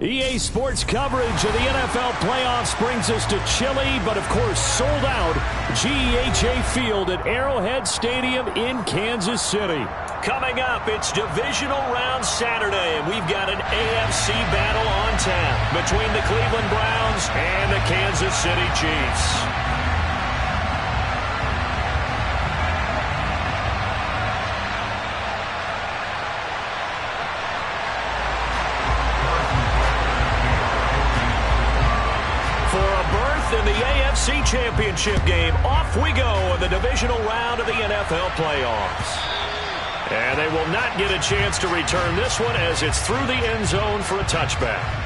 EA Sports coverage of the NFL playoffs brings us to chilly, but of course sold out GEHA Field at Arrowhead Stadium in Kansas City. Coming up, it's divisional round Saturday, and we've got an AFC battle on tap between the Cleveland Browns and the Kansas City Chiefs. In the AFC Championship game, off we go in the divisional round of the NFL playoffs. And they will not get a chance to return this one as it's through the end zone for a touchback.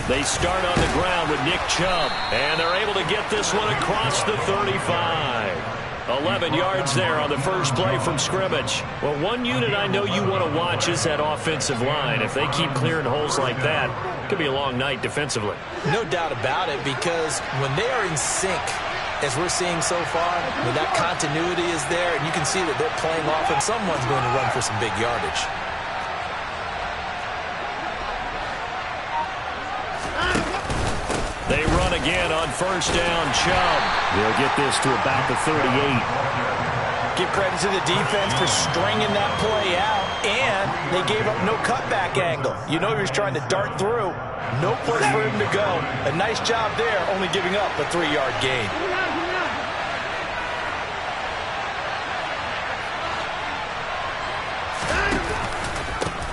They start on the ground with Nick Chubb, and they're able to get this one across the 35. 11 yards there on the first play from scrimmage. Well, one unit I know you want to watch is that offensive line. If they keep clearing holes like that, it could be a long night defensively. No doubt about it, because when they are in sync, as we're seeing so far, when that continuity is there, and you can see that they're playing offense, someone's going to run for some big yardage. They run again on first down. Chubb. They'll get this to about the 38. Give credit to the defense for stringing that play out, and they gave up no cutback angle. You know he was trying to dart through. No place for him to go. A nice job there, only giving up a 3-yard gain.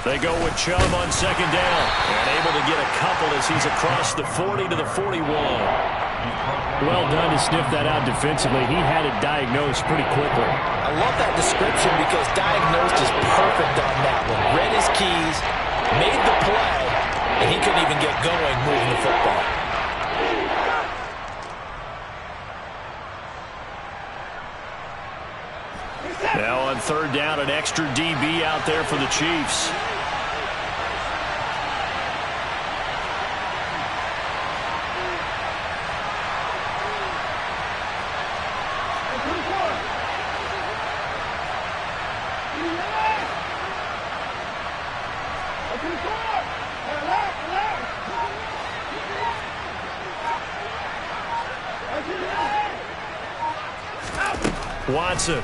They go with Chubb on second down, and able to get a couple as he's across the 40 to the 41. Well done to sniff that out defensively. He had it diagnosed pretty quickly. I love that description because diagnosed is perfect on that one. Read his keys, made the play, and he couldn't even get going moving the football. Now on third down, an extra DB out there for the Chiefs. Watson.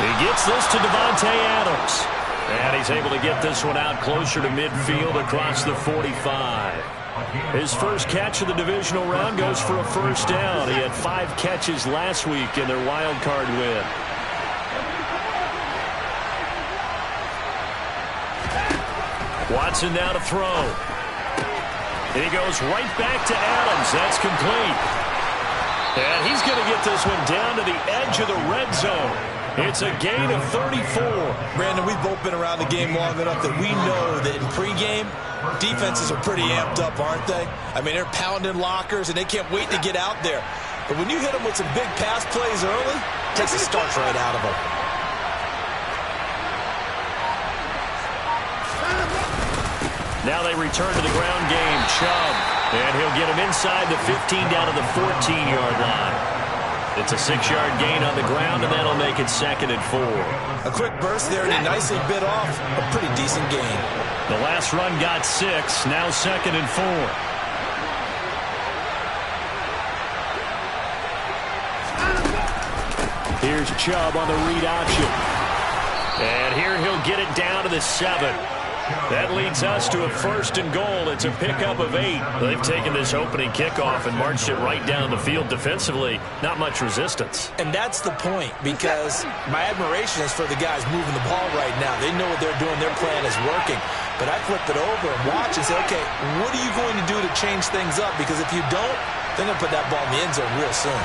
He gets this to Davante Adams. And he's able to get this one out closer to midfield across the 45. His first catch of the divisional round goes for a first down. He had 5 catches last week in their wild card win. Watson now to throw. And he goes right back to Adams. That's complete. And he's going to get this one down to the edge of the red zone. It's a gain of 34. Brandon, we've both been around the game long enough that we know that in pregame, defenses are pretty amped up, aren't they? I mean, they're pounding lockers, and they can't wait to get out there. But when you hit them with some big pass plays early, it takes the starch right out of them. Now they return to the ground game. Chubb. And he'll get him inside the 15 down to the 14-yard line. It's a 6-yard gain on the ground, and that'll make it 2nd and 4. A quick burst there, and he nicely bit off a pretty decent gain. The last run got 6, now 2nd and 4. Here's Chubb on the read option. And here he'll get it down to the 7. That leads us to a 1st and goal. It's a pickup of 8. They've taken this opening kickoff and marched it right down the field defensively. Not much resistance. And that's the point, because my admiration is for the guys moving the ball right now. They know what they're doing. Their plan is working. But I flip it over and watch and say, okay, what are you going to do to change things up? Because if you don't, they're going to put that ball in the end zone real soon.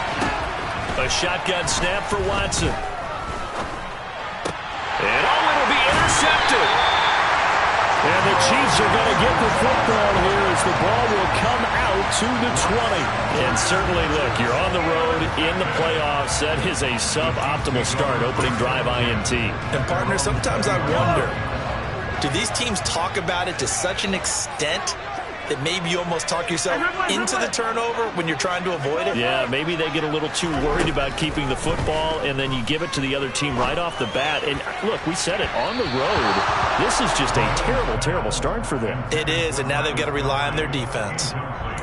A shotgun snap for Watson. And it'll be intercepted. And the Chiefs are going to get the football here as the ball will come out to the 20. And certainly, look, you're on the road in the playoffs. That is a suboptimal start, opening drive INT. And, partner, sometimes I wonder, do these teams talk about it to such an extent that maybe you almost talk yourself into the turnover when you're trying to avoid it? Yeah, maybe they get a little too worried about keeping the football, and then you give it to the other team right off the bat. And, look, we said it, on the road, this is just a terrible, terrible start for them. It is, and now they've got to rely on their defense.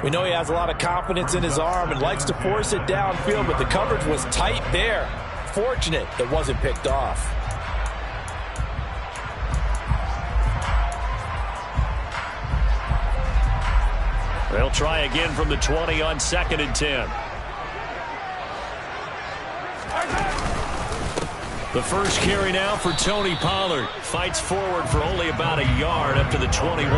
We know he has a lot of confidence in his arm and likes to force it downfield, but the coverage was tight there. Fortunate it wasn't picked off. They'll try again from the 20 on 2nd and 10. The first carry now for Tony Pollard. Fights forward for only about a yard up to the 21.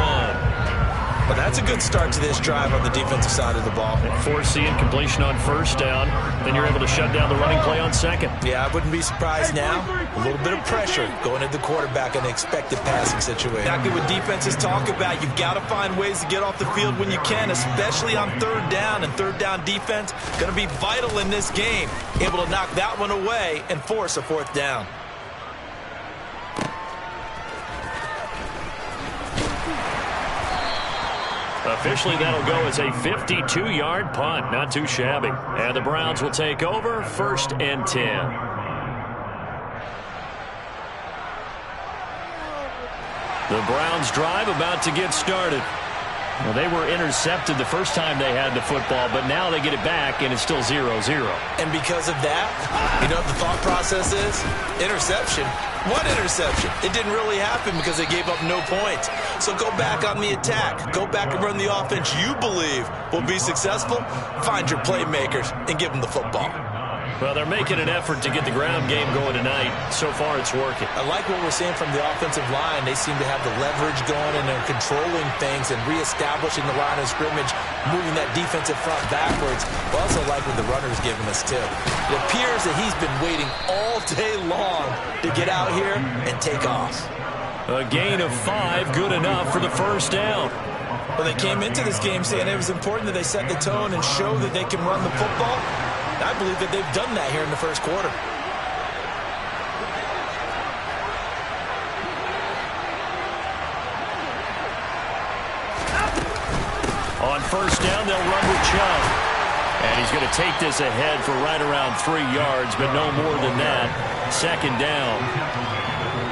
Well, that's a good start to this drive on the defensive side of the ball. Forcing incompletion on 1st down. Then you're able to shut down the running play on 2nd. Yeah, I wouldn't be surprised now. A little bit of pressure going at the quarterback in an expected passing situation. Exactly what defenses talk about. You've got to find ways to get off the field when you can, especially on 3rd down. And 3rd down defense going to be vital in this game. Able to knock that one away and force a 4th down. Officially, that'll go as a 52-yard punt. Not too shabby. And the Browns will take over 1st and 10. The Browns drive about to get started. Well, they were intercepted the first time they had the football, but now they get it back, and it's still 0-0. And because of that, you know what the thought process is? Interception. What interception? It didn't really happen because they gave up no points. So go back on the attack. Go back and run the offense you believe will be successful. Find your playmakers and give them the football. Well, they're making an effort to get the ground game going tonight. So far, it's working. I like what we're seeing from the offensive line. They seem to have the leverage going, and they're controlling things and reestablishing the line of scrimmage, moving that defensive front backwards. I also like what the runner's giving us, too. It appears that he's been waiting all day long to get out here and take off. A gain of 5, good enough for the 1st down. Well, they came into this game saying it was important that they set the tone and show that they can run the football. I believe that they've done that here in the 1st quarter. On 1st down, they'll run with Chubb. And he's going to take this ahead for right around 3 yards, but no more than that. 2nd down.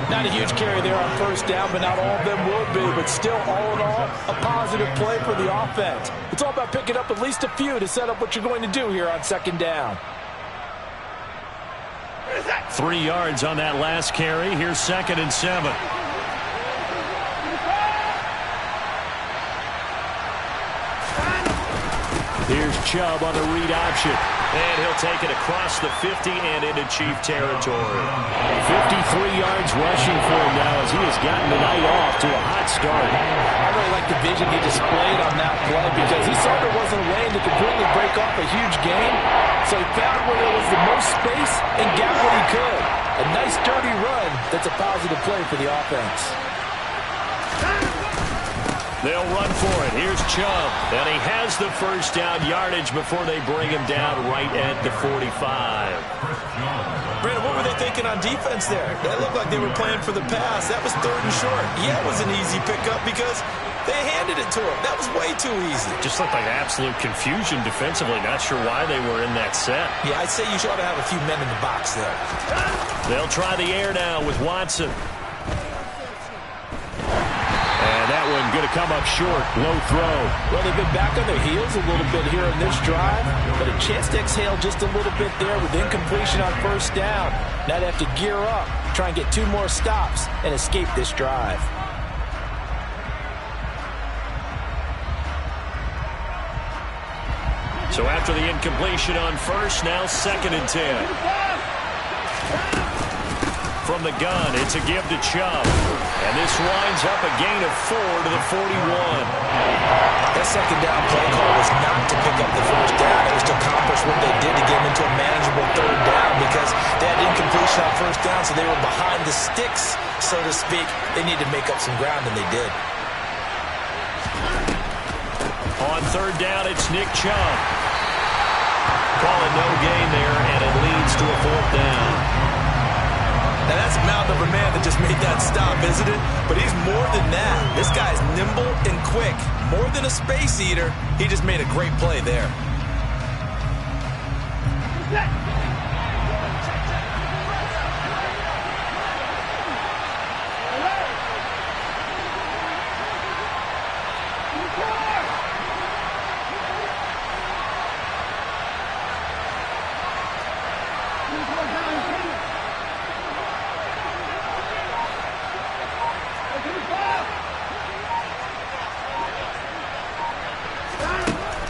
Not a huge carry there on 1st down, but not all of them will be. But still, all in all, a positive play for the offense. It's all about picking up at least a few to set up what you're going to do here on 2nd down. 3 yards on that last carry. Here's 2nd and 7. Here's Chubb on the read option. And he'll take it across the 50 and into Chief territory. 53 yards rushing for him now as he has gotten the night off to a hot start. I really like the vision he displayed on that play because he saw there wasn't a lane to completely break off a huge gain. So he found where there was the most space and got what he could. A nice dirty run that's a positive play for the offense. They'll run for it. Here's Chubb. And he has the 1st down yardage before they bring him down right at the 45. Brandon, what were they thinking on defense there? That looked like they were playing for the pass. That was 3rd and short. Yeah, it was an easy pickup because They handed it to him. That was way too easy. Just looked like absolute confusion defensively. Not sure why they were in that set. Yeah, I'd say you ought to have a few men in the box there. They'll try the air now with Watson. And that one going to come up short. Low throw. Well, they've been back on their heels a little bit here in this drive, but a chance to exhale just a little bit there with incompletion on first down. Now they have to gear up, try and get 2 more stops, and escape this drive. So after the incompletion on first, now 2nd and 10. From the gun, it's a give to Chubb. And this winds up a gain of 4 to the 41. That second down play call was not to pick up the first down. It was to accomplish what they did to get them into a manageable 3rd down because they had incompletion on first down, so they were behind the sticks, so to speak. They needed to make up some ground, and they did. On 3rd down, it's Nick Chubb. Call it no gain there, and it leads to a 4th down. Now, that's a mountain of a man that just made that stop, isn't it? But he's more than that. This guy's nimble and quick. More than a space eater, he just made a great play there.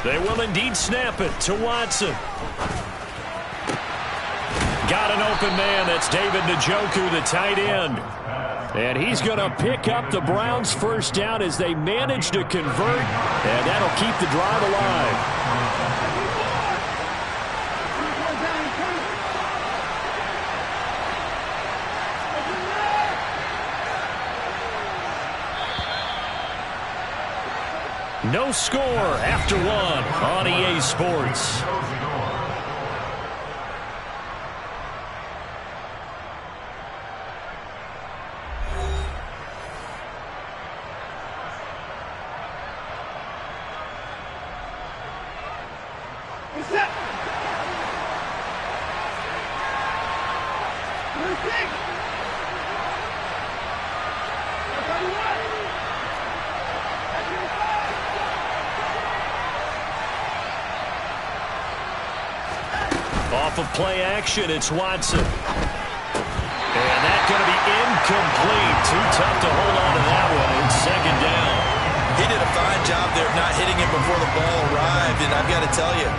They will indeed snap it to Watson. Got an open man. That's David Njoku, the tight end. And he's going to pick up the Browns' first down as they manage to convert. And that'll keep the drive alive. No score after 1 on EA Sports. Off of play action, it's Watson. And that's going to be incomplete. Too tough to hold on to that one. It's 2nd down. He did a fine job there of not hitting it before the ball arrived. And I've got to tell you,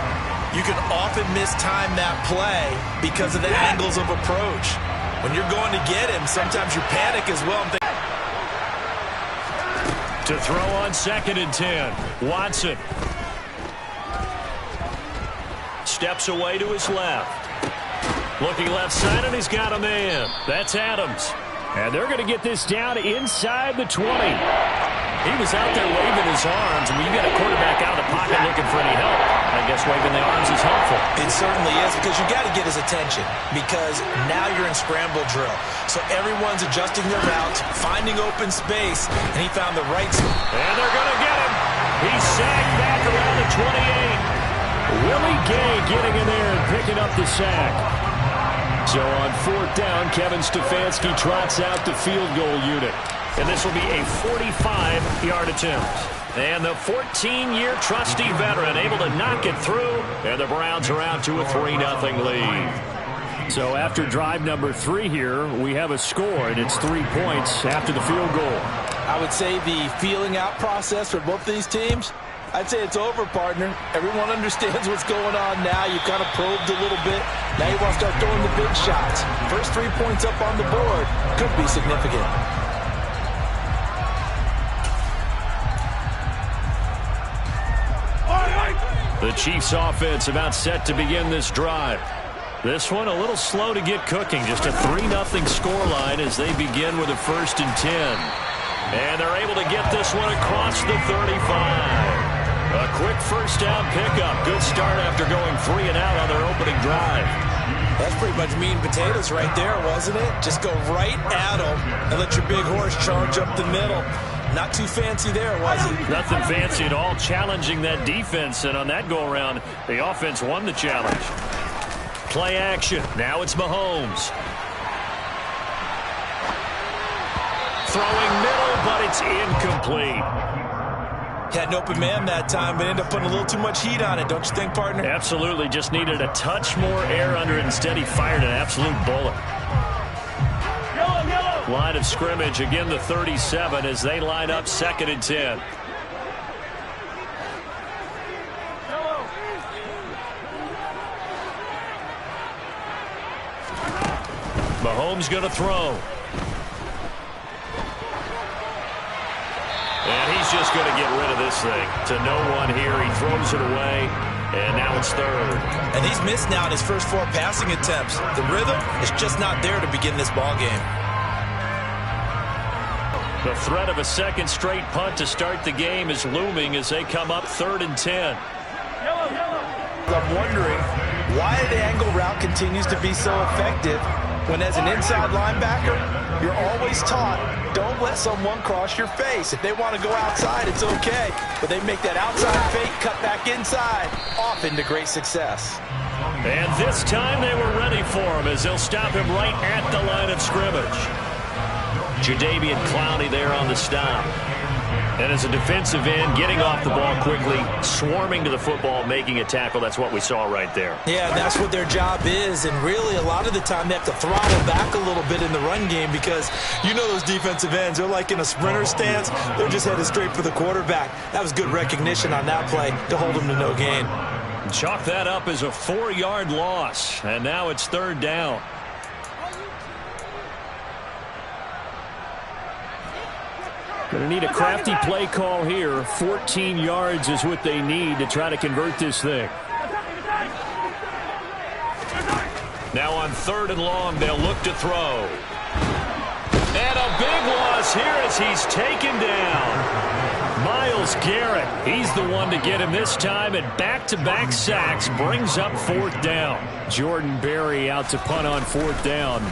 you can often mistime that play because of the angles of approach. When you're going to get him, sometimes you panic as well. To throw on 2nd and 10. Watson. Steps away to his left. Looking left side, and he's got a man. That's Adams. And they're going to get this down inside the 20. He was out there waving his arms, and when you got a quarterback out of the pocket looking for any help, I guess waving the arms is helpful. It certainly is, because you got to get his attention, because now you're in scramble drill. So everyone's adjusting their routes, finding open space, and he found the right spot. And they're going to get him. He's sacked back around the 28. Willie Gay getting in there and picking up the sack. So on 4th down, Kevin Stefanski trots out the field goal unit. And this will be a 45-yard attempt. And the 14-year trusty veteran able to knock it through. And the Browns are out to a 3-0 lead. So after drive number 3 here, we have a score, and it's 3 points after the field goal. I would say the feeling out process for both these teams, I'd say it's over, partner. Everyone understands what's going on now. You've kind of probed a little bit. Now you want to start throwing the big shots. First 3 points up on the board could be significant. The Chiefs offense about set to begin this drive. This one a little slow to get cooking. Just a 3-0 scoreline as they begin with a 1st and 10. And they're able to get this one across the 35. A quick first down pickup. Good start after going 3 and out on their opening drive. That's pretty much meat and potatoes right there, wasn't it? Just go right at them and let your big horse charge up the middle. Not too fancy there, was he? Nothing fancy at all, challenging that defense, and on that go-around, the offense won the challenge. Play action. Now it's Mahomes. Throwing middle, but it's incomplete. Had an open man that time, but ended up putting a little too much heat on it, don't you think, partner? Absolutely. Just needed a touch more air under it. Instead, he fired an absolute bullet. Line of scrimmage, again the 37 as they line up 2nd and 10. Mahomes going to throw. And he's just going to get rid of this thing. To no one here. He throws it away. And now it's 3rd. And he's missed now in his first 4 passing attempts. The rhythm is just not there to begin this ball game. The threat of a 2nd straight punt to start the game is looming as they come up 3rd and 10. I'm wondering why the angle route continues to be so effective when, as an inside linebacker, you're always taught, don't let someone cross your face. If they want to go outside, it's okay. But they make that outside fake, cut back inside, off into great success. And this time they were ready for him as they'll stop him right at the line of scrimmage. Jadeveon Clowney there on the stop. And as a defensive end, getting off the ball quickly, swarming to the football, making a tackle. That's what we saw right there. Yeah, that's what their job is. And really, a lot of the time, they have to throttle back a little bit in the run game because you know those defensive ends, they're like in a sprinter stance. They're just headed straight for the quarterback. That was good recognition on that play to hold them to no gain. Chalk that up as a 4-yard loss. And now it's 3rd down. Going to need a crafty play call here. 14 yards is what they need to try to convert this thing. Now on 3rd and long, they'll look to throw. And a big loss here as he's taken down. Myles Garrett, he's the one to get him this time, and back-to-back sacks brings up 4th down. Jordan Berry out to punt on 4th down.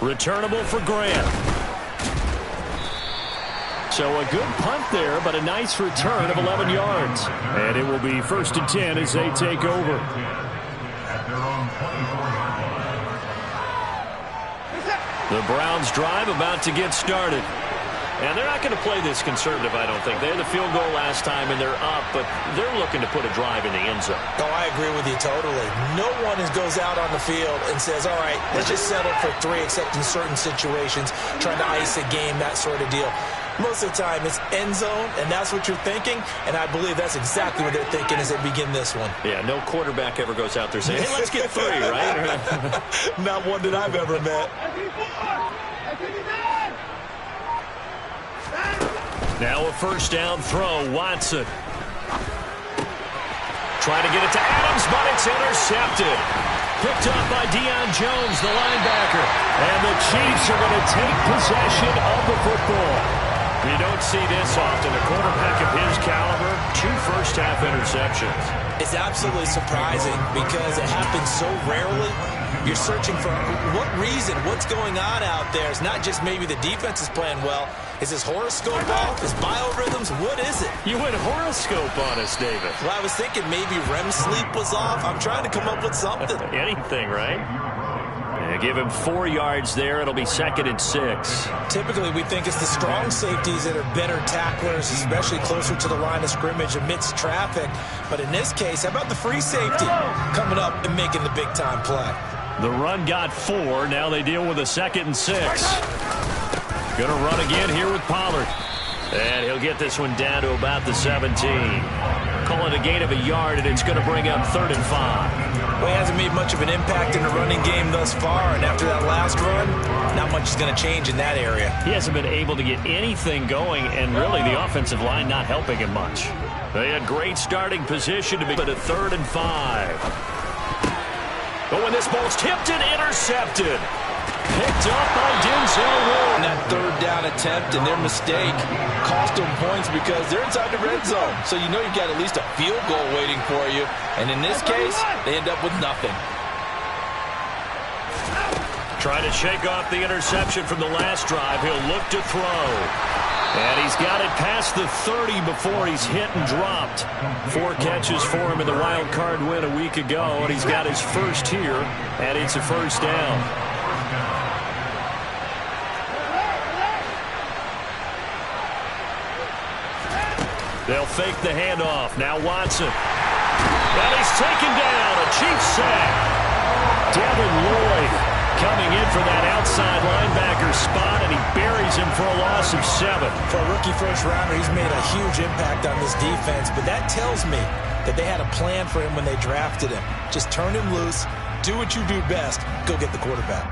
Returnable for Grant. So a good punt there, but a nice return of 11 yards. And it will be 1st and 10 as they take over. The Browns drive about to get started. And they're not going to play this conservative, I don't think. They had the field goal last time, and they're up, but they're looking to put a drive in the end zone. Oh, I agree with you totally. No one goes out on the field and says, all right, let's just settle for 3, except in certain situations, trying to ice a game, that sort of deal. Most of the time, it's end zone, and that's what you're thinking, and I believe that's exactly what they're thinking as they begin this one. Yeah, no quarterback ever goes out there saying, hey, let's get 3, right? Not one that I've ever met. Now a 1st down throw, Watson. Trying to get it to Adams, but it's intercepted. Picked up by Deion Jones, the linebacker. And the Chiefs are going to take possession of the football. You don't see this often. A quarterback of his caliber, 2 first-half interceptions. It's absolutely surprising because it happens so rarely. You're searching for what reason, what's going on out there. It's not just maybe the defense is playing well. Is his horoscope off? His biorhythms? What is it? You went horoscope on us, David. Well, I was thinking maybe REM sleep was off. I'm trying to come up with something. Anything, right? Yeah, give him 4 yards there. It'll be 2nd and 6. Typically, we think it's the strong safeties that are better tacklers, especially closer to the line of scrimmage amidst traffic. But in this case, how about the free safety coming up and making the big-time play? The run got 4. Now they deal with a 2nd and 6. Going to run again here with Pollard. And he'll get this one down to about the 17. Call it a gain of a yard, and it's going to bring up 3rd and 5. Well, he hasn't made much of an impact in the running game thus far, and after that last run, not much is going to change in that area. He hasn't been able to get anything going, and really the offensive line not helping him much. They had great starting position to be, but a 3rd and 5. But when this ball's tipped and intercepted. Picked up by Denzel Ward. That 3rd down attempt and their mistake cost them points because they're inside the red zone. So you know you've got at least a field goal waiting for you. And in this case, they end up with nothing. Trying to shake off the interception from the last drive. He'll look to throw. And he's got it past the 30 before he's hit and dropped. 4 catches for him in the wild card win a week ago, and he's got his first here, and it's a first down. They'll fake the handoff. Now Watson. And he's taken down. A Chiefs sack. Devin Lloyd coming in for that outside linebacker spot, and he buries him for a loss of 7. For a rookie first-rounder, he's made a huge impact on this defense, but that tells me that they had a plan for him when they drafted him. Just turn him loose, do what you do best, go get the quarterback.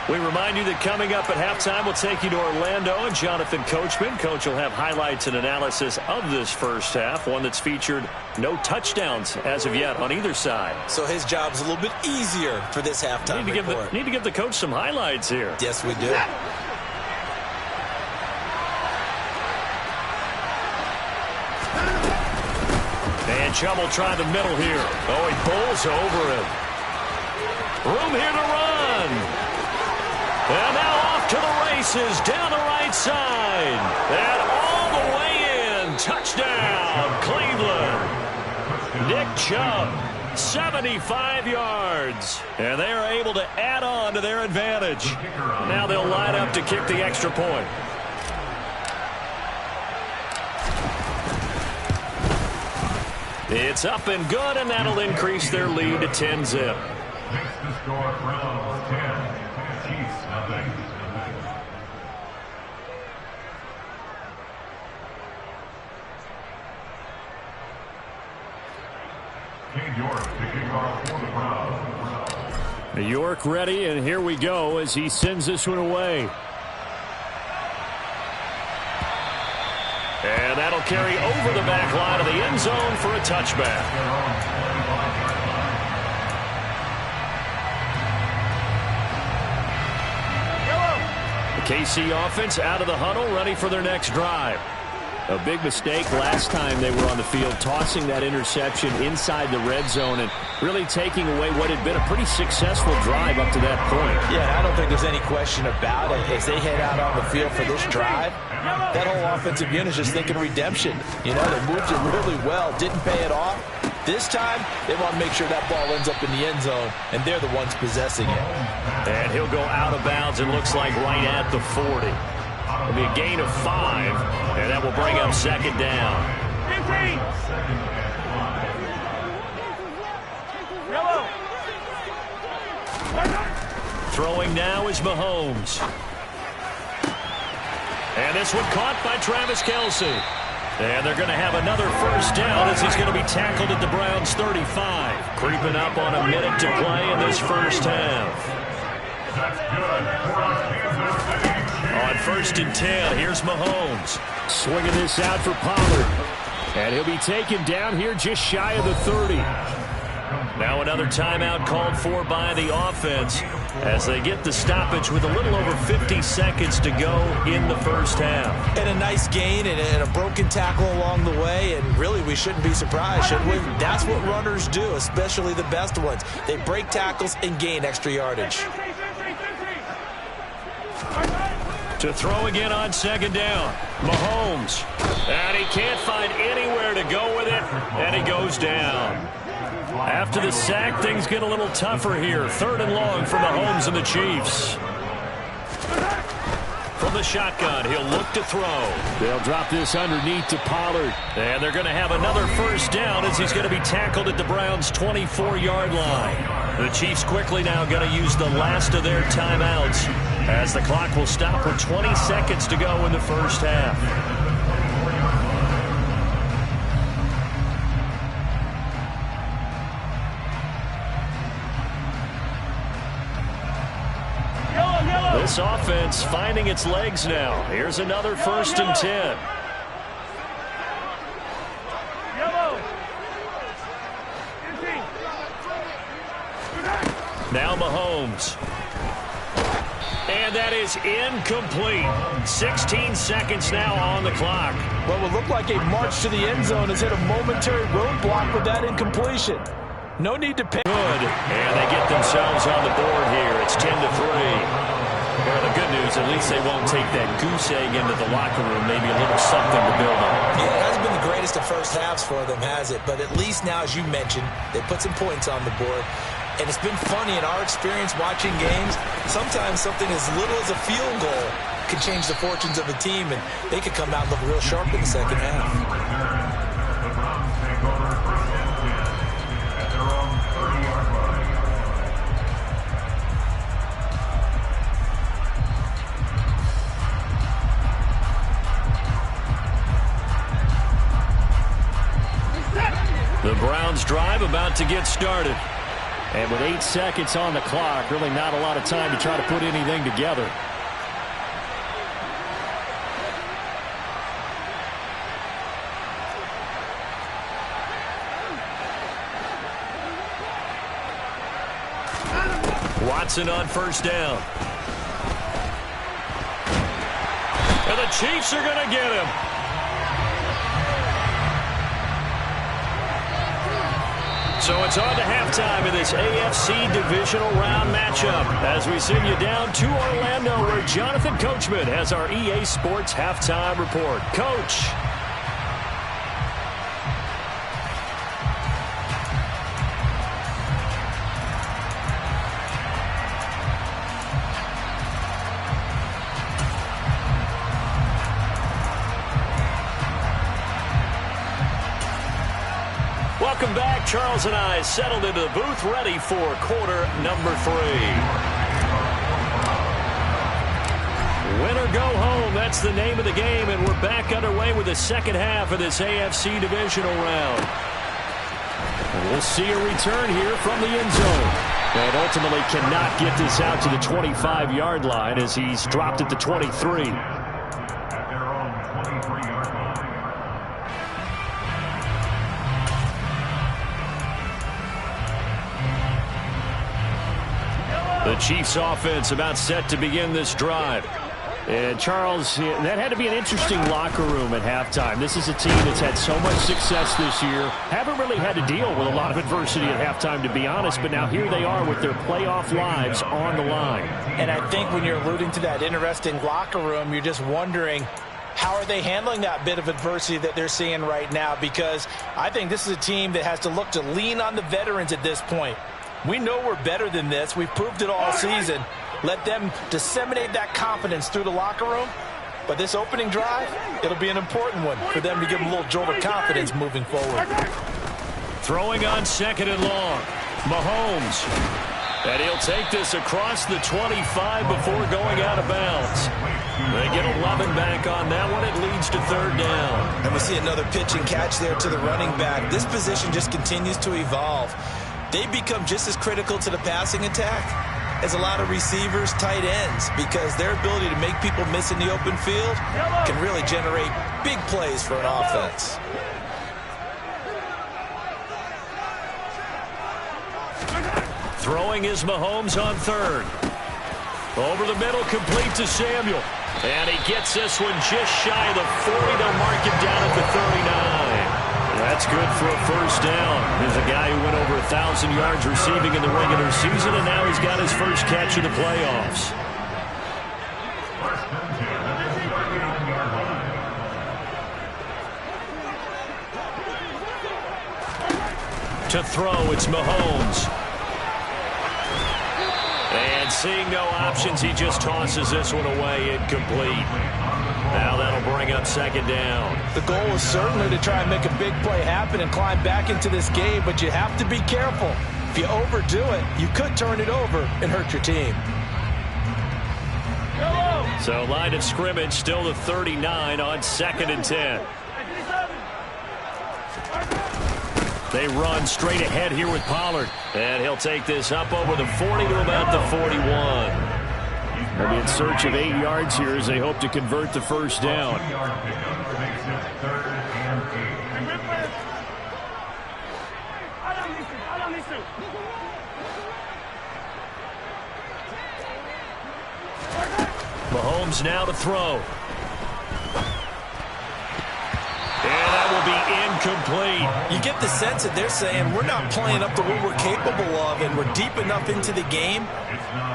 We remind you that coming up at halftime, we'll take you to Orlando and Jonathan Coachman. Coach will have highlights and analysis of this first half, one that's featured no touchdowns as of yet on either side. So his job's a little bit easier for this halftime report. Need to give the coach some highlights here. Yes, we do. And Chubb will try the middle here. Oh, he bowls over him. Room here to run. And now off to the races down the right side. And all the way in. Touchdown, Cleveland. Nick Chubb, 75 yards. And they are able to add on to their advantage. Now they'll line up to kick the extra point. It's up and good, and that'll increase their lead to 10-zip. New York ready, and here we go as he sends this one away. And that'll carry over the back line of the end zone for a touchback. The KC offense out of the huddle, ready for their next drive. A big mistake last time they were on the field, tossing that interception inside the red zone and really taking away what had been a pretty successful drive up to that point. Yeah, I don't think there's any question about it. As they head out on the field for this drive, that whole offensive unit is just thinking redemption. You know, they moved it really well, didn't pay it off. This time, they want to make sure that ball ends up in the end zone, and they're the ones possessing it. And he'll go out of bounds, it looks like right at the 40. It'll be a gain of 5, and that will bring up second down. 15. Throwing now is Mahomes. And this one caught by Travis Kelce. And they're going to have another first down as he's going to be tackled at the Browns' 35. Creeping up on a minute to play in this first half. On 1st and 10, here's Mahomes. Swinging this out for Pollard. And he'll be taken down here just shy of the 30. Now another timeout called for by the offense as they get the stoppage with a little over 50 seconds to go in the first half. And a nice gain and a broken tackle along the way, and really we shouldn't be surprised, should we? That's what runners do, especially the best ones. They break tackles and gain extra yardage. To throw again on second down. Mahomes. And he can't find anywhere to go with it, and he goes down. After the sack, things get a little tougher here. 3rd and long for Mahomes and the Chiefs. From the shotgun, he'll look to throw. They'll drop this underneath to Pollard. And they're going to have another first down as he's going to be tackled at the Browns' 24-yard line. The Chiefs quickly now going to use the last of their timeouts as the clock will stop with 20 seconds to go in the first half. This offense finding its legs now. Here's another 1st and 10. Now Mahomes. And that is incomplete. 16 seconds now on the clock. What would look like a march to the end zone has hit a momentary roadblock with that incompletion. No need to pay. Good. And they get themselves on the board here. It's 10-3. Well, the good news, at least they won't take that goose egg into the locker room. Maybe a little something to build on. Yeah, it hasn't been the greatest of first halves for them, has it? But at least now, as you mentioned, they put some points on the board. And it's been funny in our experience watching games. Sometimes something as little as a field goal can change the fortunes of a team, and they could come out and look real sharp in the second half. The Browns drive about to get started. And with 8 seconds on the clock, really not a lot of time to try to put anything together. Watson on first down. And the Chiefs are going to get him. So it's on to halftime in this AFC divisional round matchup as we send you down to Orlando where Jonathan Coachman has our EA Sports halftime report. Coach. Welcome back. Charles and I settled into the booth ready for quarter number 3. Win or go home, that's the name of the game, and we're back underway with the second half of this AFC divisional round. And we'll see a return here from the end zone. And ultimately cannot get this out to the 25-yard line as he's dropped at the 23. The Chiefs offense about set to begin this drive. And Charles, that had to be an interesting locker room at halftime. This is a team that's had so much success this year. Haven't really had to deal with a lot of adversity at halftime, to be honest. But now here they are with their playoff lives on the line. And I think when you're alluding to that interesting locker room, you're just wondering, how are they handling that bit of adversity that they're seeing right now? Because I think this is a team that has to look to lean on the veterans at this point. We know we're better than this. We've proved it all season. Let them disseminate that confidence through the locker room. But this opening drive, it'll be an important one for them to give them a little jolt of confidence moving forward. Throwing on second and long. Mahomes. And he'll take this across the 25 before going out of bounds. They get 11 back on that one. It leads to third down. And we see another pitch and catch there to the running back. This position just continues to evolve. They become just as critical to the passing attack as a lot of receivers, tight ends, because their ability to make people miss in the open field can really generate big plays for an offense. Throwing is Mahomes on third. Over the middle, complete to Samuel. And he gets this one just shy of the 40. They'll mark him down at the 39. That's good for a first down. There's a guy who went over 1,000 yards receiving in the regular season, and now he's got his first catch of the playoffs. To throw, it's Mahomes. And seeing no options, he just tosses this one away, incomplete. Now that'll bring up second down. The goal is certainly to try and make a big play happen and climb back into this game, but you have to be careful. If you overdo it, you could turn it over and hurt your team. So line of scrimmage still to 39 on second and 10. They run straight ahead here with Pollard. And he'll take this up over the 40 to about the 41. They'll be in search of 8 yards here as they hope to convert the first down. Mahomes now to throw. And that will be incomplete. You get the sense that they're saying we're not playing up to what we're capable of, and we're deep enough into the game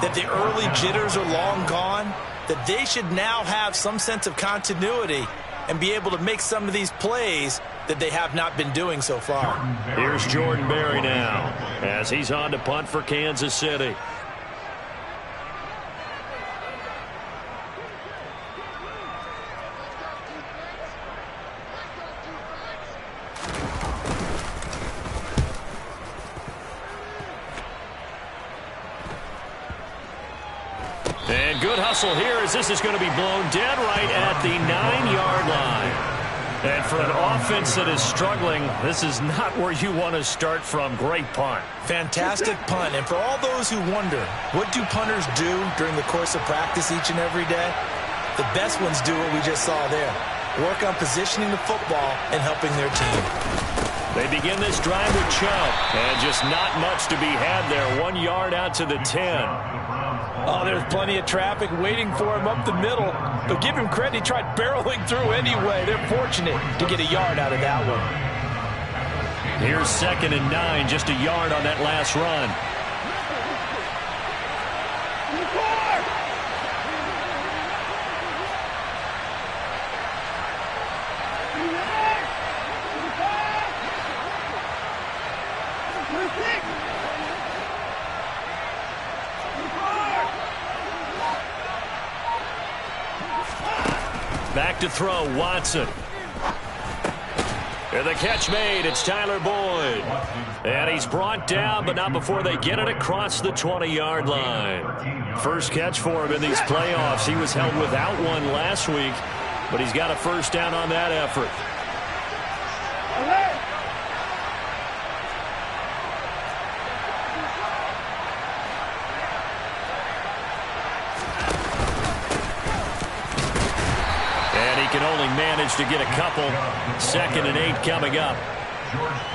that the early jitters are long gone, that they should now have some sense of continuity and be able to make some of these plays that they have not been doing so far. Here's Jordan Berry now as he's on to punt for Kansas City. And good hustle here as this is going to be blown dead right at the 9-yard line. And for an offense that is struggling, this is not where you want to start from. Great punt. Fantastic punt. And for all those who wonder, what do punters do during the course of practice each and every day? The best ones do what we just saw there. Work on positioning the football and helping their team. They begin this drive with Chubb. And just not much to be had there. 1 yard out to the 10. Oh, there's plenty of traffic waiting for him up the middle. But give him credit, he tried barreling through anyway. They're fortunate to get a yard out of that one. Here's 2nd and 9, just a yard on that last run. Back to throw, Watson. And the catch made, it's Tyler Boyd. And he's brought down, but not before they get it across the 20-yard line. First catch for him in these playoffs. He was held without one last week, but he's got a first down on that effort. Can only manage to get a couple. 2nd and 8 coming up.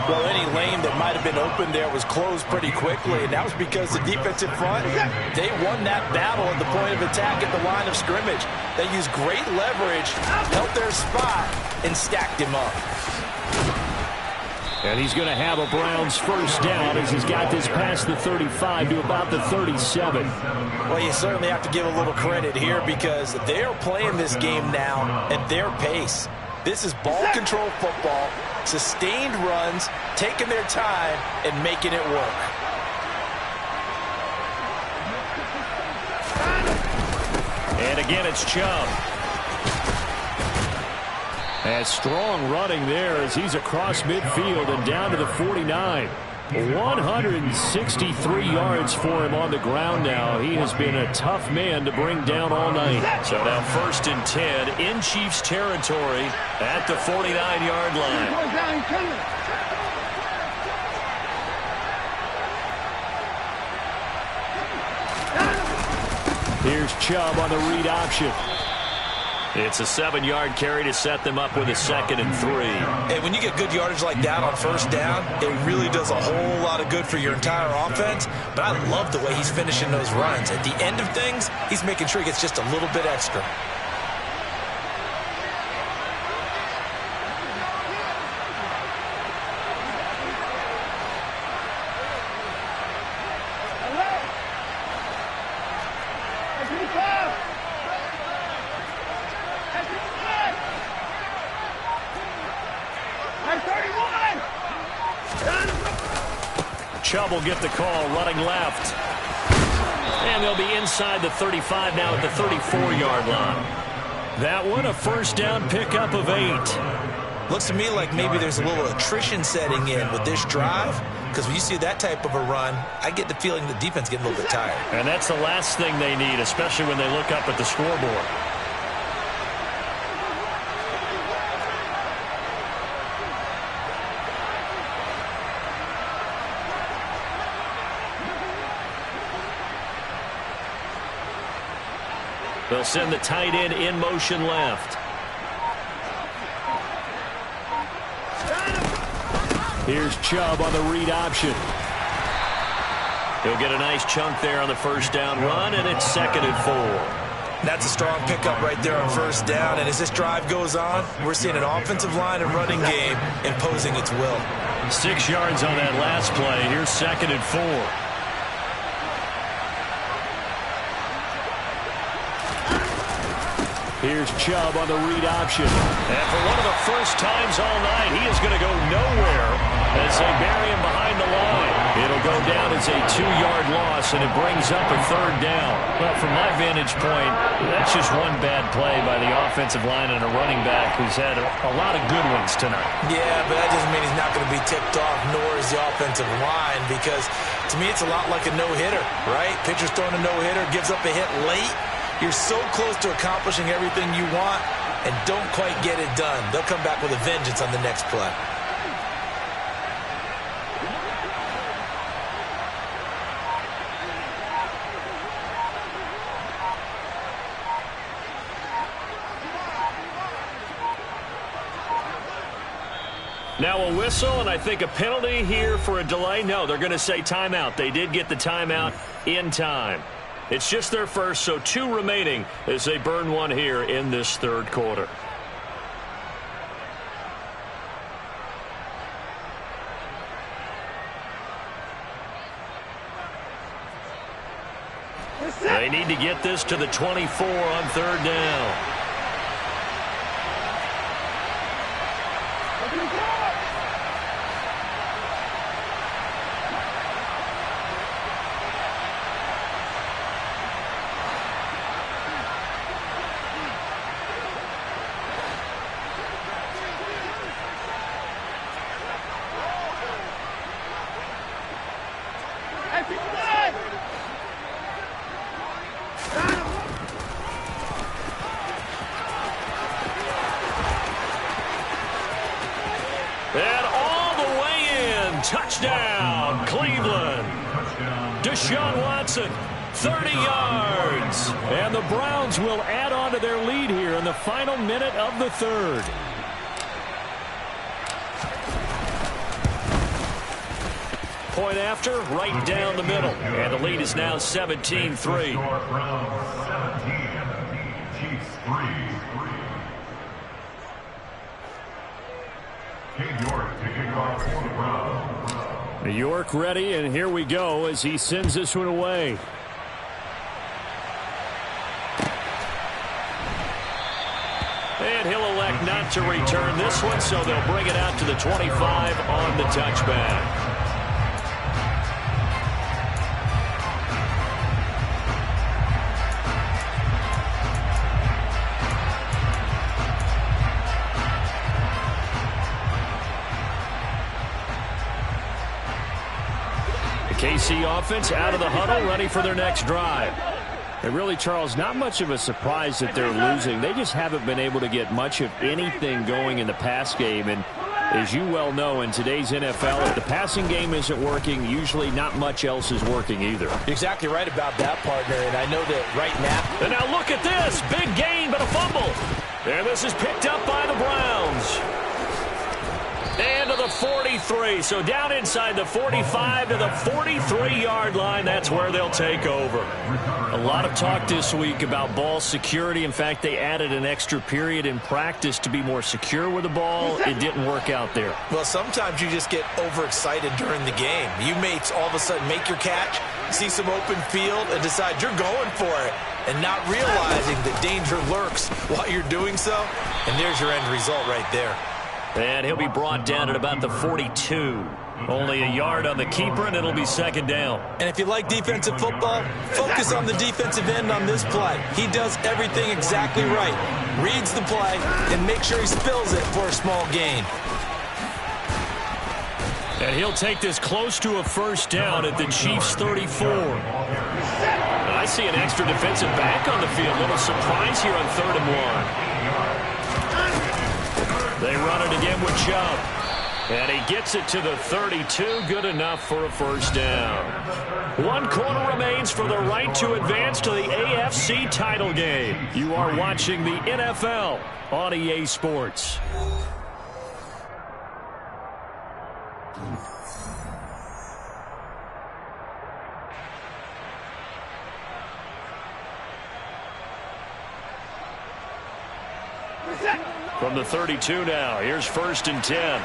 Well, any lane that might have been open there was closed pretty quickly, and that was because the defensive front, they won that battle at the point of attack at the line of scrimmage. They used great leverage, held their spot, and stacked him up. And he's going to have a Browns first down as he's got this past the 35 to about the 37. Well, you certainly have to give a little credit here because they're playing this game now at their pace. This is ball control football, sustained runs, taking their time, and making it work. And again, it's Chubb. And strong running there as he's across midfield and down to the 49. 163 yards for him on the ground now. He has been a tough man to bring down all night. So now 1st and 10 in Chiefs territory at the 49-yard line. Here's Chubb on the read option. It's a 7-yard carry to set them up with a 2nd and 3. Hey, when you get good yardage like that on first down, it really does a whole lot of good for your entire offense. But I love the way he's finishing those runs. At the end of things, he's making sure he gets just a little bit extra. Chubb will get the call, running left. And they'll be inside the 35 now at the 34-yard line. That one, a first down pickup of 8. Looks to me like maybe there's a little attrition setting in with this drive, because when you see that type of a run, I get the feeling the defense getting a little bit tired. And that's the last thing they need, especially when they look up at the scoreboard. They'll send the tight end in motion left. Here's Chubb on the read option. He'll get a nice chunk there on the first down run, and it's 2nd and 4. That's a strong pickup right there on first down. And as this drive goes on, we're seeing an offensive line and running game imposing its will. 6 yards on that last play. Here's 2nd and 4. Here's Chubb on the read option. And for one of the first times all night, he is going to go nowhere as they bury him behind the line. It'll go down as a 2-yard loss, and it brings up a 3rd down. Well, from my vantage point, that's just one bad play by the offensive line and a running back who's had a lot of good ones tonight. Yeah, but that doesn't mean he's not going to be tipped off, nor is the offensive line, because to me it's a lot like a no-hitter, right? Pitcher's throwing a no-hitter, gives up a hit late. You're so close to accomplishing everything you want and don't quite get it done. They'll come back with a vengeance on the next play. Now a whistle, and I think a penalty here for a delay. No, they're going to say timeout. They did get the timeout in time. It's just their first, so 2 remaining as they burn one here in this 3rd quarter. They need to get this to the 24 on 3rd down. And all the way in, touchdown, Cleveland. Deshaun Watson, 30 yards. And the Browns will add on to their lead here in the final minute of the 3rd. Point after, right down the middle. And the lead is now 17-3. New York ready, and here we go as he sends this one away. And he'll elect not to return this one, so they'll bring it out to the 25 on the touchback. KC offense out of the huddle, ready for their next drive. And really, Charles, not much of a surprise that they're losing. They just haven't been able to get much of anything going in the pass game. And as you well know, in today's NFL, if the passing game isn't working, usually not much else is working either. You're exactly right about that, partner. And I know that right now. And now look at this. Big gain, but a fumble. And this is picked up by the Browns. And to the 43. So down inside the 45 to the 43-yard line. That's where they'll take over. A lot of talk this week about ball security. In fact, they added an extra period in practice to be more secure with the ball. It didn't work out there. Well, sometimes you just get overexcited during the game. You may all of a sudden make your catch, see some open field, and decide you're going for it, and not realizing that danger lurks while you're doing so. And there's your end result right there. And he'll be brought down at about the 42. Only a yard on the keeper, and it'll be 2nd down. And if you like defensive football, focus on the defensive end on this play. He does everything exactly right. Reads the play and makes sure he spills it for a small gain. And he'll take this close to a 1st down at the Chiefs' 34. And I see an extra defensive back on the field. Little surprise here on 3rd and 1. They run it again with Chubb. And he gets it to the 32. Good enough for a 1st down. 1 quarter remains for the right to advance to the AFC title game. You are watching the NFL on EA Sports. from the 32 now. Here's 1st and 10.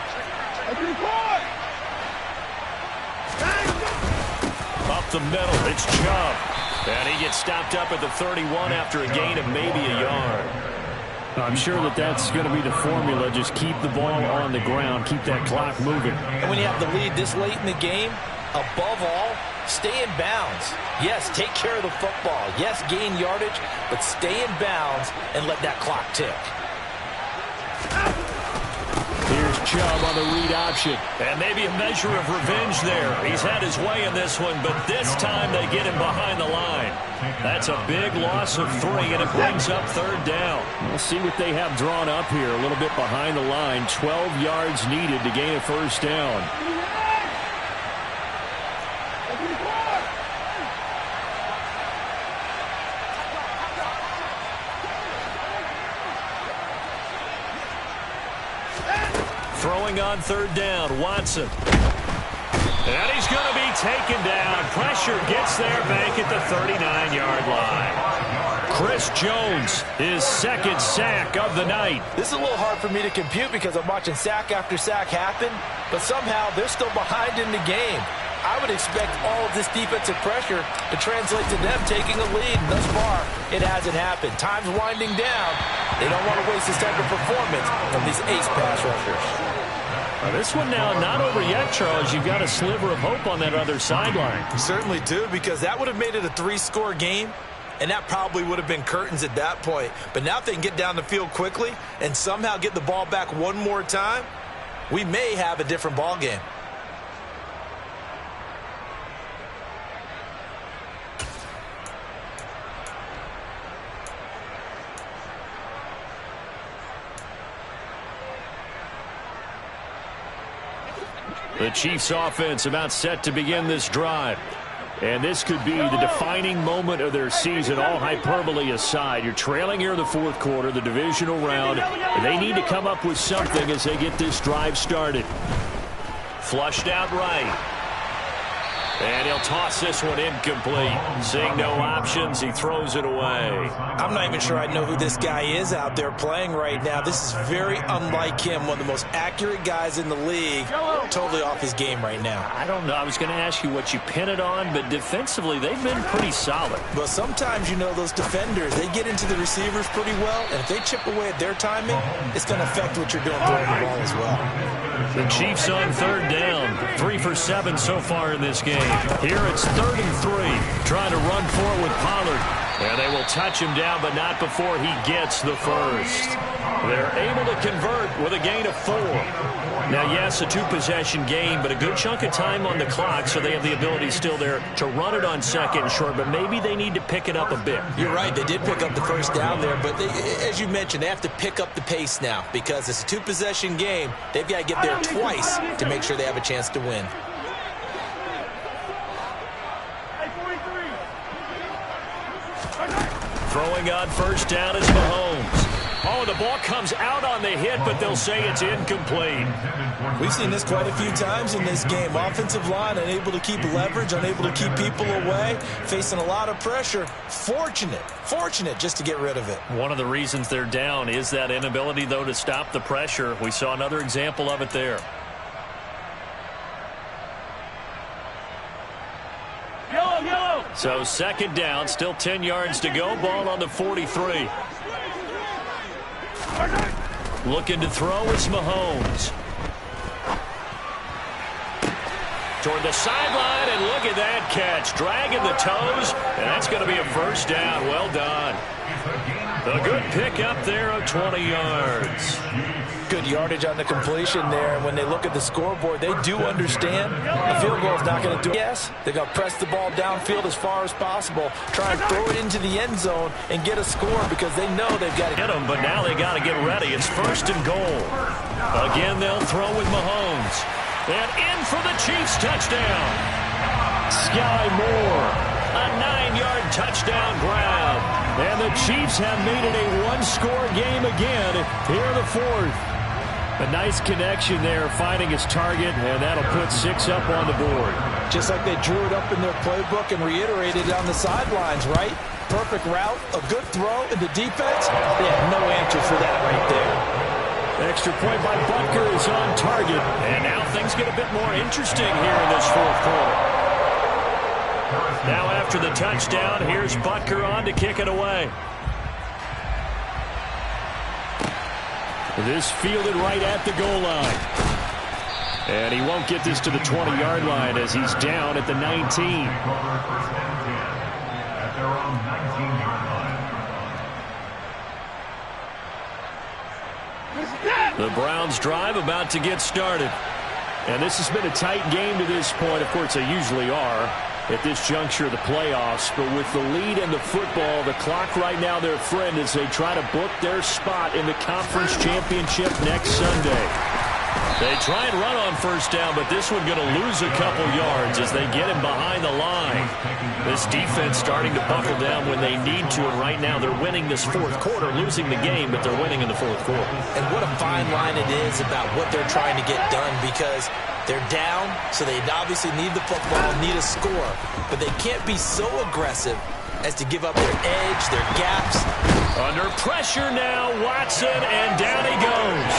Up the middle, it's Chubb. And he gets stopped up at the 31 after a gain of maybe a yard. I'm sure that's going to be the formula. Just keep the ball on the ground. Keep that clock moving. And when you have the lead this late in the game, above all, stay in bounds. Yes, take care of the football. Yes, gain yardage, but stay in bounds and let that clock tick. Here's Chubb on the read option. And maybe a measure of revenge there. He's had his way in this one, but this time they get him behind the line. That's a big loss of 3, and it brings up 3rd down. We'll see what they have drawn up here. A little bit behind the line. 12 yards needed to gain a 1st down. Throwing on 3rd down, Watson. And he's going to be taken down. Pressure gets there, Bank at the 39-yard line. Chris Jones, his 2nd sack of the night. This is a little hard for me to compute because I'm watching sack after sack happen, but somehow they're still behind in the game. I would expect all of this defensive pressure to translate to them taking a lead. Thus far, it hasn't happened. Time's winding down. They don't want to waste this type of performance from these ace pass rushers. This one now not over yet, Charles. You've got a sliver of hope on that other sideline. You certainly do, because that would have made it a 3-score game, and that probably would have been curtains at that point. But now if they can get down the field quickly and somehow get the ball back one more time, we may have a different ball game. The Chiefs offense about set to begin this drive. And this could be the defining moment of their season, all hyperbole aside. You're trailing here in the 4th quarter, the divisional round. They need to come up with something as they get this drive started. Flushed out right. And he'll toss this one incomplete. Seeing no options, he throws it away. I'm not even sure I know who this guy is out there playing right now. This is very unlike him, one of the most accurate guys in the league. Totally off his game right now. I don't know. I was going to ask you what you pin it on, but defensively, they've been pretty solid. But sometimes, you know, those defenders, they get into the receivers pretty well, and if they chip away at their timing, it's going to affect what you're doing throwing the ball as well. The Chiefs on 3rd down. 3 for 7 so far in this game. Here it's 3rd and 3. Trying to run for it with Pollard. And they will touch him down, but not before he gets the first. They're able to convert with a gain of 4. Now, yes, a 2-possession game, but a good chunk of time on the clock, so they have the ability still there to run it on 2nd and short, but maybe they need to pick it up a bit. You're right. They did pick up the first down there, but as you mentioned, they have to pick up the pace now because it's a 2-possession game. They've got to get there twice to make sure they have a chance to win. Throwing on 1st down is Mahomes. Oh, the ball comes out on the hit, but they'll say it's incomplete. We've seen this quite a few times in this game. Offensive line unable to keep leverage, unable to keep people away, facing a lot of pressure. Fortunate just to get rid of it. One of the reasons they're down is that inability, though, to stop the pressure. We saw another example of it there. So 2nd down, still 10 yards to go. Ball on the 43. Looking to throw, it's Mahomes. Toward the sideline, and look at that catch. Dragging the toes, and that's going to be a 1st down. Well done. A good pickup there of 20 yards. Good yardage on the completion there. And when they look at the scoreboard, they do understand the field goal is not going to do it. Yes, they're going to press the ball downfield as far as possible, try and throw it into the end zone and get a score because they know they've got to get them, but now they got to get ready. It's 1st and goal. Again, they'll throw with Mahomes. And in for the Chiefs touchdown. Sky Moore, a 9-yard touchdown grab. And the Chiefs have made it a 1-score game again here in the 4th. A nice connection there, finding his target, and that'll put 6 up on the board. Just like they drew it up in their playbook and reiterated it on the sidelines, right? Perfect route, a good throw, and the defense, they have no answer for that right there. Extra point by Butker is on target. And now things get a bit more interesting here in this fourth quarter. Now after the touchdown, here's Butker on to kick it away. This fielded right at the goal line. And he won't get this to the 20-yard line as he's down at the 19. The Browns drive about to get started. And this has been a tight game to this point. Of course, they usually are at this juncture of the playoffs. But with the lead in the football, the clock right now their friend as they try to book their spot in the conference championship next Sunday. They try and run on first down, but this one going to lose a couple yards as they get him behind the line. This defense starting to buckle down when they need to, and right now they're winning this fourth quarter, losing the game, but they're winning in the fourth quarter. And what a fine line it is about what they're trying to get done, because they're down, so they obviously need the football, need a score, but they can't be so aggressive as to give up their edge, their gaps. Under pressure now, Watson, and down he goes.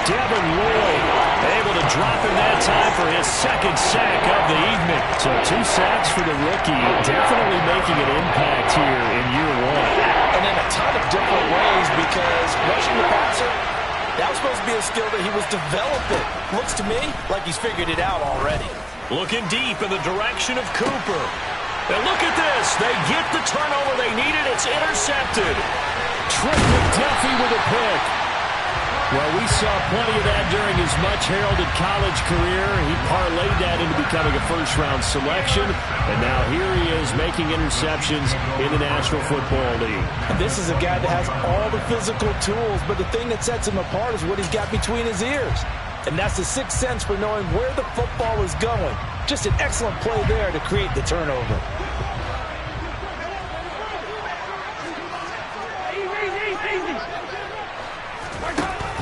Devin Lloyd able to drop him that time for his second sack of the evening. So 2 sacks for the rookie, definitely making an impact here in year one. And in a ton of different ways, because rushing the passer, that was supposed to be a skill that he was developing. Looks to me like he's figured it out already. Looking deep in the direction of Cooper. And look at this. They get the turnover they needed. It's intercepted. Trent McDuffie with a pick. Well, we saw plenty of that during his much-heralded college career. He parlayed that into becoming a first-round selection. And now here he is making interceptions in the National Football League. And this is a guy that has all the physical tools, but the thing that sets him apart is what he's got between his ears. And that's the sixth sense for knowing where the football is going. Just an excellent play there to create the turnover.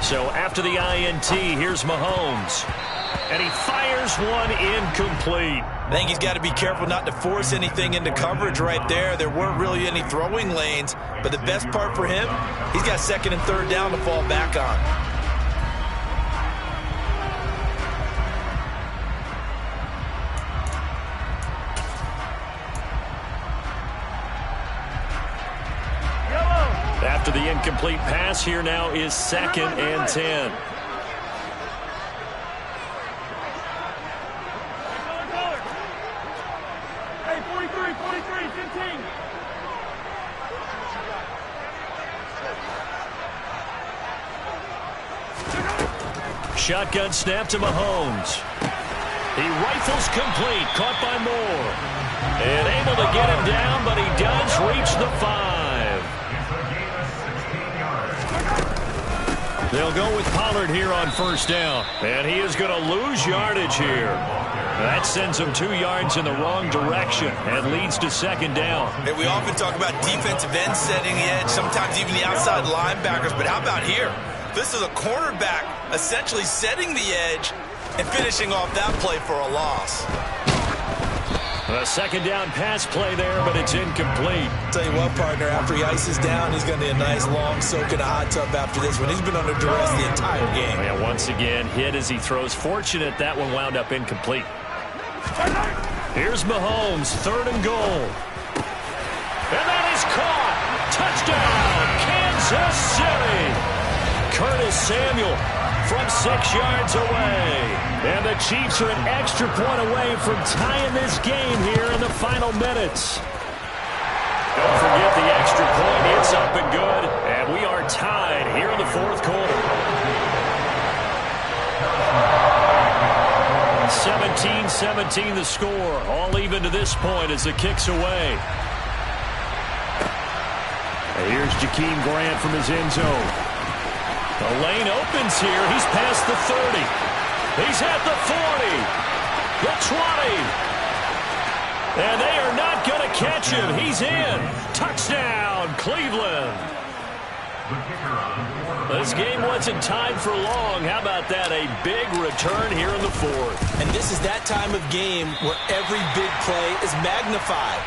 So after the INT, here's Mahomes. And he fires one incomplete. I think he's got to be careful not to force anything into coverage right there. There weren't really any throwing lanes. But the best part for him, he's got second and third down to fall back on. After the incomplete pass, here now is 2nd and 10. Hey, 43, 15. Shotgun snap to Mahomes. He rifles complete, caught by Moore. And able to get him down, but he does reach the 5. They'll go with Pollard here on first down. And he is going to lose yardage here. That sends him 2 yards in the wrong direction and leads to second down. And we often talk about defensive ends setting the edge, sometimes even the outside linebackers. But how about here? This is a cornerback essentially setting the edge and finishing off that play for a loss. A second down pass play there, but it's incomplete. Tell you what, partner, after he ices down, he's going to need a nice long soak in a hot tub after this one. He's been under duress the entire game. Yeah, once again, hit as he throws. Fortunate that one wound up incomplete. Here's Mahomes, 3rd and goal. And that is caught. Touchdown, Kansas City. Curtis Samuel from 6 yards away. And the Chiefs are an extra point away from tying this game here in the final minutes. Don't forget the extra point. It's up and good. And we are tied here in the fourth quarter. 17-17 the score. All even to this point as the kick's away. And here's Jakeem Grant from his end zone. The lane opens here. He's past the 30. He's at the 40. The 20. And they are not going to catch him. He's in. Touchdown, Cleveland. This game wasn't tied for long. How about that? A big return here in the fourth. And this is that time of game where every big play is magnified.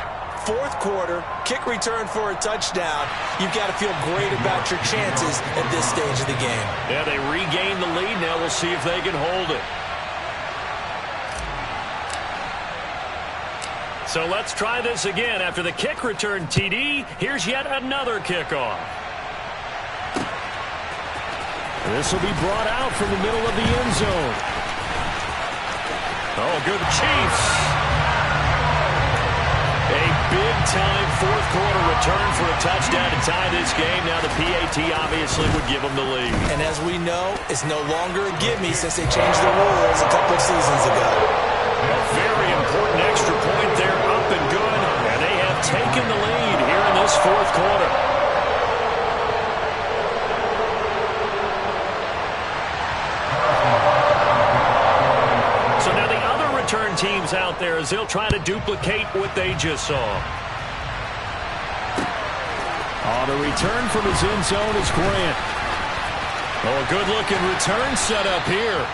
fourth quarter, kick return for a touchdown. You've got to feel great about your chances at this stage of the game. Yeah, they regain the lead. Now we'll see if they can hold it. So let's try this again. After the kick return TD, here's yet another kickoff. This will be brought out from the middle of the end zone. Oh, good Chiefs. A big-time fourth quarter return for a touchdown to tie this game. Now the PAT obviously would give them the lead. And as we know, it's no longer a gimme since they changed the rules a couple of seasons ago. A very important extra point there, up and good. And they have taken the lead here in this fourth quarter. So now the other return teams out there as they'll try to duplicate what they just saw. Oh, the return from his end zone is Grant. Oh, a good-looking return set up here.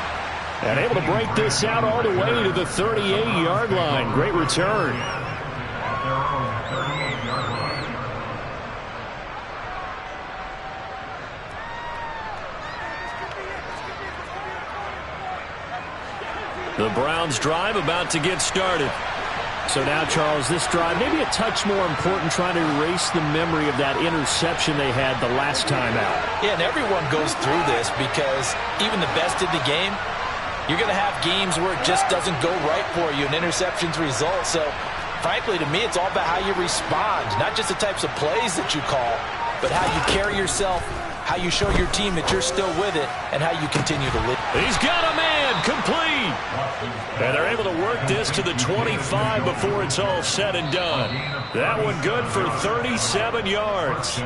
And able to break this out all the way to the 38-yard line. Great return. The Browns drive about to get started. So now, Charles, this drive maybe a touch more important, trying to erase the memory of that interception they had the last time out. Yeah, and everyone goes through this because even the best in the game, you're going to have games where it just doesn't go right for you, and interceptions result. So, frankly, to me, it's all about how you respond, not just the types of plays that you call, but how you carry yourself, how you show your team that you're still with it, and how you continue to live. He's got a man, complete. And they're able to work this to the 25 before it's all said and done. That one good for 37 yards.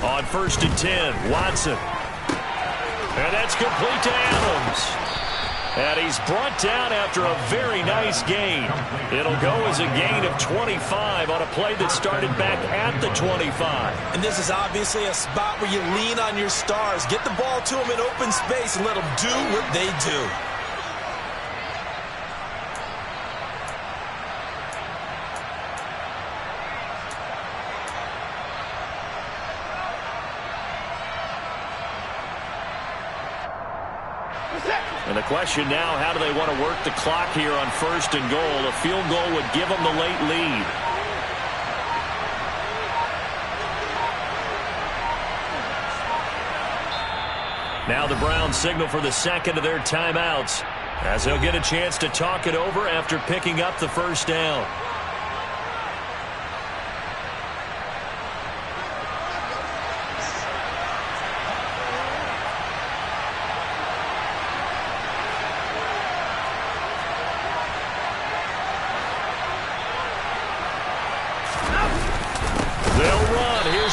On 1st and 10, Watson. And that's complete to Adams. And he's brought down after a very nice gain. It'll go as a gain of 25 on a play that started back at the 25. And this is obviously a spot where you lean on your stars. Get the ball to them in open space and let them do what they do. And the question now, how do they want to work the clock here on 1st and goal? A field goal would give them the late lead. Now the Browns signal for the second of their timeouts, as they'll get a chance to talk it over after picking up the first down.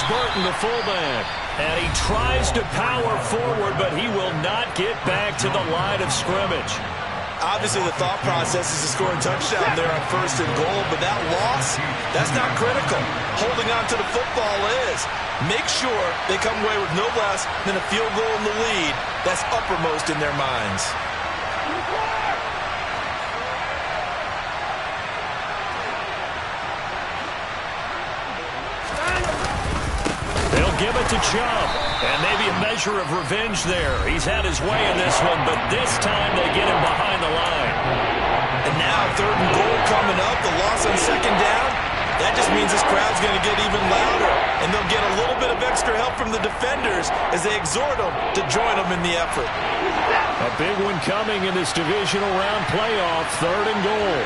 Burton, the fullback, and he tries to power forward, but he will not get back to the line of scrimmage. Obviously, the thought process is to score a touchdown there on 1st and goal, but that loss, that's not critical. Holding on to the football is. Make sure they come away with no less than a field goal in the lead. That's uppermost in their minds. Give it to Chubb, and maybe a measure of revenge there. He's had his way in this one, but this time they get him behind the line. And now 3rd and goal coming up, the loss on 2nd down. That just means this crowd's going to get even louder, and they'll get a little bit of extra help from the defenders as they exhort them to join them in the effort. A big one coming in this divisional round playoff, 3rd and goal.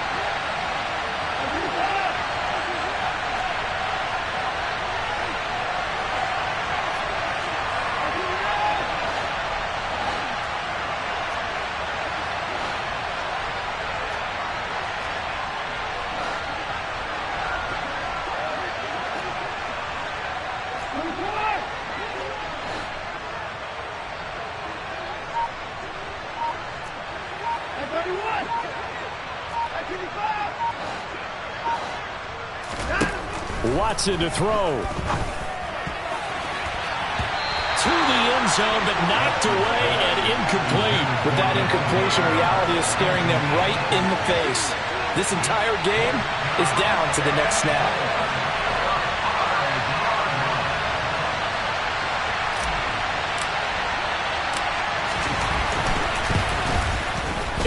Watson to throw. To the end zone, but knocked away and incomplete. With that incompletion, reality is staring them right in the face. This entire game is down to the next snap.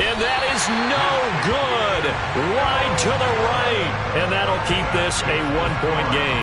And that is no good. Wide to the right. And that'll keep this a one-point game.